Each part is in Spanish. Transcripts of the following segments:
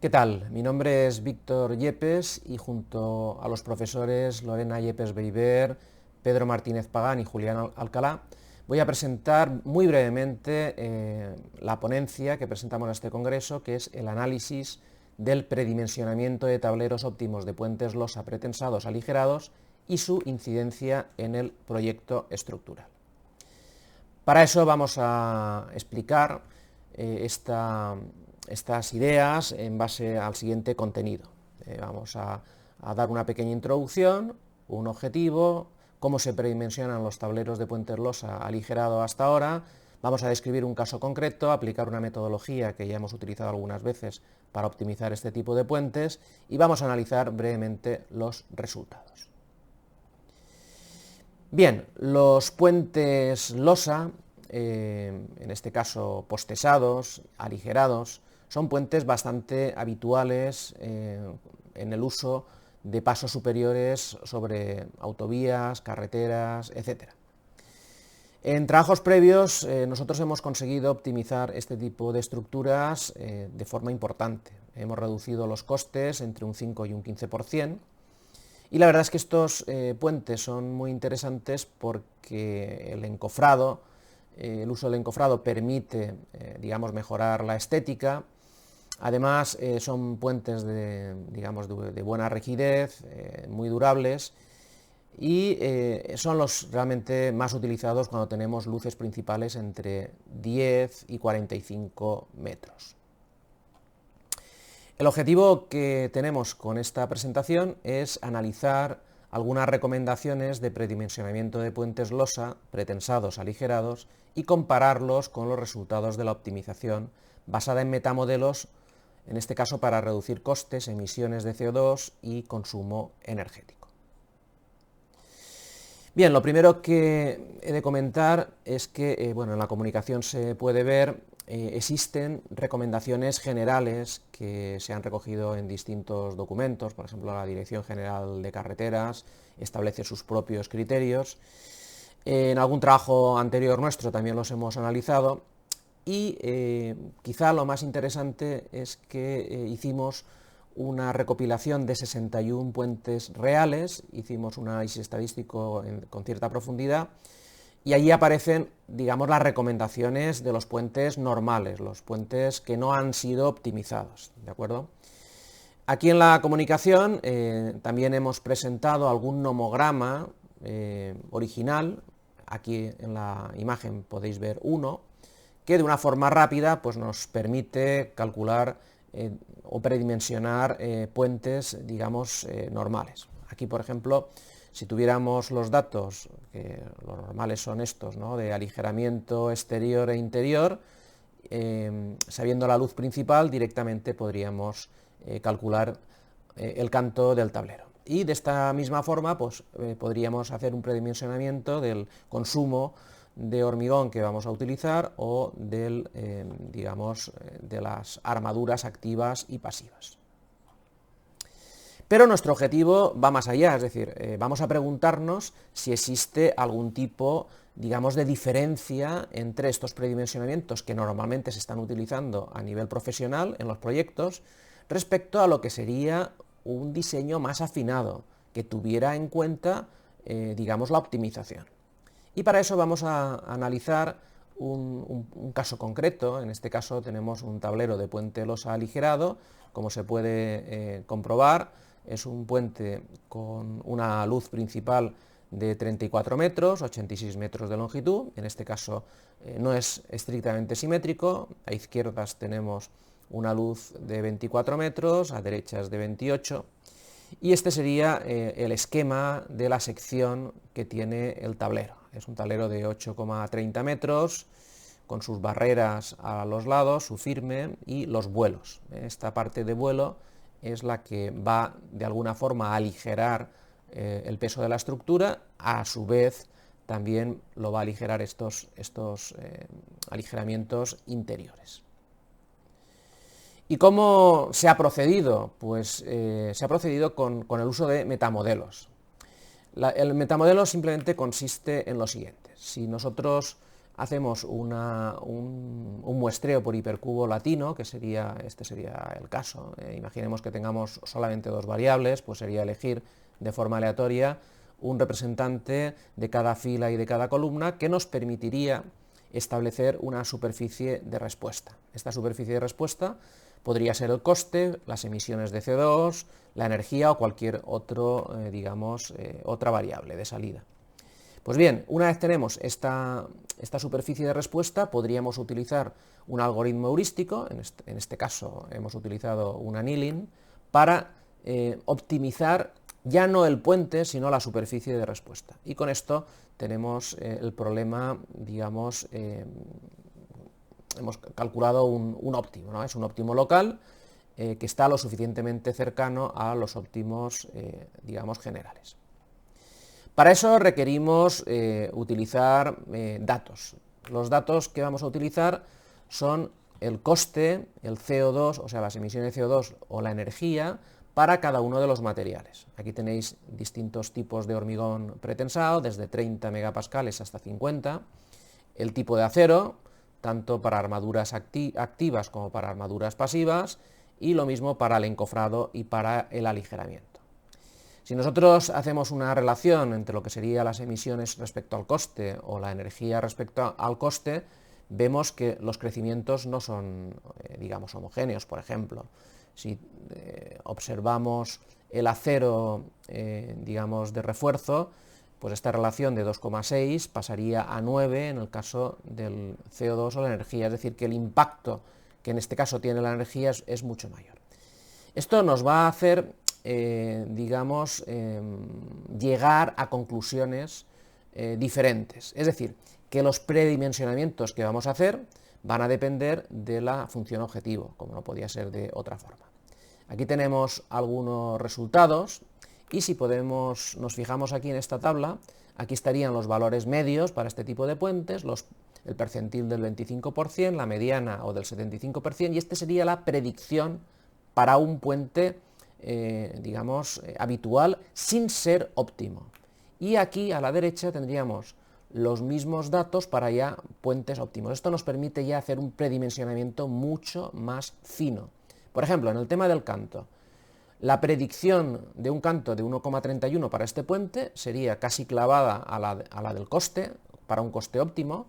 ¿Qué tal? Mi nombre es Víctor Yepes y junto a los profesores Lorena Yepes-Beiber, Pedro Martínez Pagán y Julián Alcalá voy a presentar muy brevemente la ponencia que presentamos a este congreso, que es el análisis del predimensionamiento de tableros óptimos de puentes losa pretensados aligerados y su incidencia en el proyecto estructural. Para eso vamos a explicar estas ideas en base al siguiente contenido. Vamos a dar una pequeña introducción, un objetivo, cómo se predimensionan los tableros de puentes losa aligerado hasta ahora, vamos a describir un caso concreto, aplicar una metodología que ya hemos utilizado algunas veces para optimizar este tipo de puentes y vamos a analizar brevemente los resultados. Bien, los puentes losa, en este caso postesados, aligerados, son puentes bastante habituales en el uso de pasos superiores sobre autovías, carreteras, etc. En trabajos previos nosotros hemos conseguido optimizar este tipo de estructuras de forma importante. Hemos reducido los costes entre un 5 y un 15%. Y la verdad es que estos puentes son muy interesantes porque el encofrado, el uso del encofrado permite, digamos, mejorar la estética. Además, son puentes de buena rigidez, muy durables y son los realmente más utilizados cuando tenemos luces principales entre 10 y 45 metros. El objetivo que tenemos con esta presentación es analizar algunas recomendaciones de predimensionamiento de puentes losa pretensados aligerados y compararlos con los resultados de la optimización basada en metamodelos, en este caso para reducir costes, emisiones de CO2 y consumo energético. Bien, lo primero que he de comentar es que en la comunicación se puede ver existen recomendaciones generales que se han recogido en distintos documentos, por ejemplo, la Dirección General de Carreteras establece sus propios criterios. En algún trabajo anterior nuestro también los hemos analizado y quizá lo más interesante es que hicimos una recopilación de 61 puentes reales, hicimos un análisis estadístico con cierta profundidad y allí aparecen, digamos, las recomendaciones de los puentes normales, los puentes que no han sido optimizados, ¿de acuerdo? Aquí en la comunicación también hemos presentado algún nomograma original, aquí en la imagen podéis ver uno, que de una forma rápida pues, nos permite calcular o predimensionar puentes, digamos, normales. Aquí, por ejemplo, si tuviéramos los datos, que los normales son estos, ¿no?, de aligeramiento exterior e interior, sabiendo la luz principal, directamente podríamos calcular el canto del tablero. Y de esta misma forma, pues, podríamos hacer un predimensionamiento del consumo de hormigón que vamos a utilizar o de las armaduras activas y pasivas. Pero nuestro objetivo va más allá, es decir, vamos a preguntarnos si existe algún tipo, digamos, de diferencia entre estos predimensionamientos que normalmente se están utilizando a nivel profesional en los proyectos respecto a lo que sería un diseño más afinado, que tuviera en cuenta, digamos, la optimización. Y para eso vamos a analizar un caso concreto. En este caso tenemos un tablero de puente losa aligerado, como se puede comprobar. Es un puente con una luz principal de 34 metros, 86 metros de longitud. En este caso no es estrictamente simétrico. A izquierdas tenemos una luz de 24 metros, a derechas de 28. Y este sería el esquema de la sección que tiene el tablero. Es un tablero de 8,30 metros, con sus barreras a los lados, su firme y los vuelos. Esta parte de vuelo es la que va de alguna forma a aligerar el peso de la estructura, a su vez también lo va a aligerar estos aligeramientos interiores. ¿Y cómo se ha procedido? Pues se ha procedido con el uso de metamodelos. El metamodelo simplemente consiste en lo siguiente. Si nosotros hacemos un muestreo por hipercubo latino, que este sería el caso. Imaginemos que tengamos solamente dos variables, pues sería elegir de forma aleatoria un representante de cada fila y de cada columna que nos permitiría establecer una superficie de respuesta. Esta superficie de respuesta podría ser el coste, las emisiones de CO2, la energía o cualquier otro, otra variable de salida. Pues bien, una vez tenemos esta superficie de respuesta, podríamos utilizar un algoritmo heurístico, en este caso hemos utilizado un annealing, para optimizar ya no el puente, sino la superficie de respuesta. Y con esto tenemos el problema, hemos calculado un óptimo, ¿no? Es un óptimo local que está lo suficientemente cercano a los óptimos, generales. Para eso requerimos utilizar datos. Los datos que vamos a utilizar son el coste, el CO2, o sea, las emisiones de CO2 o la energía, para cada uno de los materiales. Aquí tenéis distintos tipos de hormigón pretensado, desde 30 megapascales hasta 50, el tipo de acero, tanto para armaduras activas como para armaduras pasivas, y lo mismo para el encofrado y para el aligeramiento. Si nosotros hacemos una relación entre lo que serían las emisiones respecto al coste o la energía respecto al coste, vemos que los crecimientos no son, homogéneos. Por ejemplo, si observamos el acero, de refuerzo, pues esta relación de 2,6 pasaría a 9 en el caso del CO2 o la energía, es decir, que el impacto que en este caso tiene la energía es mucho mayor. Esto nos va a hacer, llegar a conclusiones diferentes, es decir, que los predimensionamientos que vamos a hacer van a depender de la función objetivo, como no podía ser de otra forma. Aquí tenemos algunos resultados y si nos fijamos aquí en esta tabla, aquí estarían los valores medios para este tipo de puentes, el percentil del 25%, la mediana o del 75%, y este sería la predicción para un puente, habitual, sin ser óptimo. Y aquí a la derecha tendríamos los mismos datos para ya puentes óptimos. Esto nos permite ya hacer un predimensionamiento mucho más fino. Por ejemplo, en el tema del canto, la predicción de un canto de 1,31 para este puente sería casi clavada a la del coste, para un coste óptimo,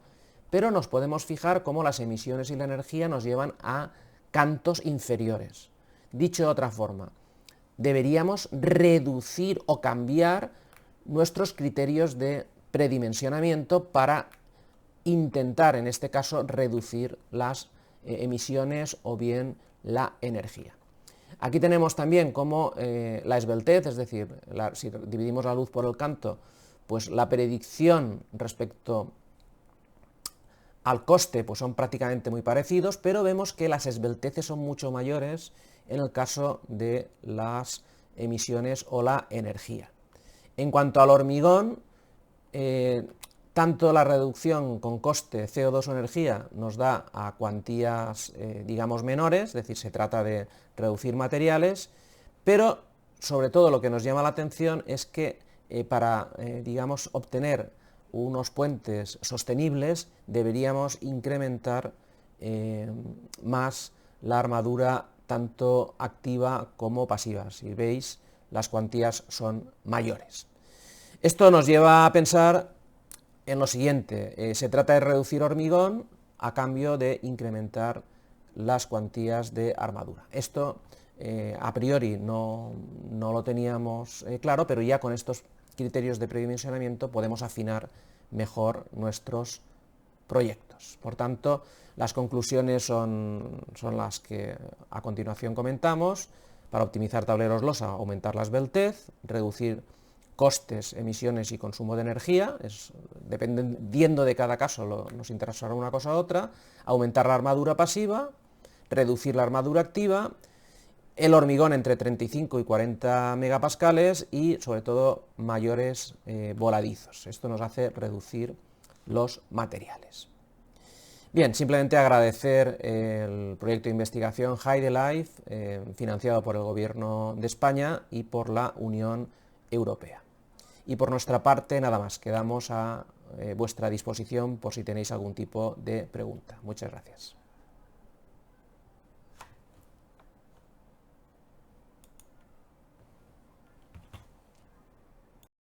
pero nos podemos fijar cómo las emisiones y la energía nos llevan a cantos inferiores. Dicho de otra forma, deberíamos reducir o cambiar nuestros criterios de predimensionamiento para intentar, en este caso, reducir las emisiones o bien la energía. Aquí tenemos también como la esbeltez, es decir, si dividimos la luz por el canto, pues la predicción respecto al coste pues son prácticamente muy parecidos, pero vemos que las esbelteces son mucho mayores en el caso de las emisiones o la energía. En cuanto al hormigón, tanto la reducción con coste CO2 o energía nos da a cuantías, menores, es decir, se trata de reducir materiales, pero sobre todo lo que nos llama la atención es que para, obtener unos puentes sostenibles deberíamos incrementar más la armadura tanto activa como pasiva. Si veis, las cuantías son mayores. Esto nos lleva a pensar en lo siguiente: se trata de reducir hormigón a cambio de incrementar las cuantías de armadura. Esto a priori no lo teníamos claro, pero ya con estos criterios de predimensionamiento podemos afinar mejor nuestros proyectos. Por tanto, las conclusiones son las que a continuación comentamos. Para optimizar tableros losa, aumentar la esbeltez, reducir costes, emisiones y consumo de energía, dependiendo de cada caso nos interesará una cosa u otra, aumentar la armadura pasiva, reducir la armadura activa, el hormigón entre 35 y 40 megapascales y sobre todo mayores voladizos. Esto nos hace reducir los materiales. Bien, simplemente agradecer el proyecto de investigación HyDeLife, financiado por el Gobierno de España y por la Unión Europea. Y por nuestra parte, nada más, quedamos a vuestra disposición por si tenéis algún tipo de pregunta. Muchas gracias.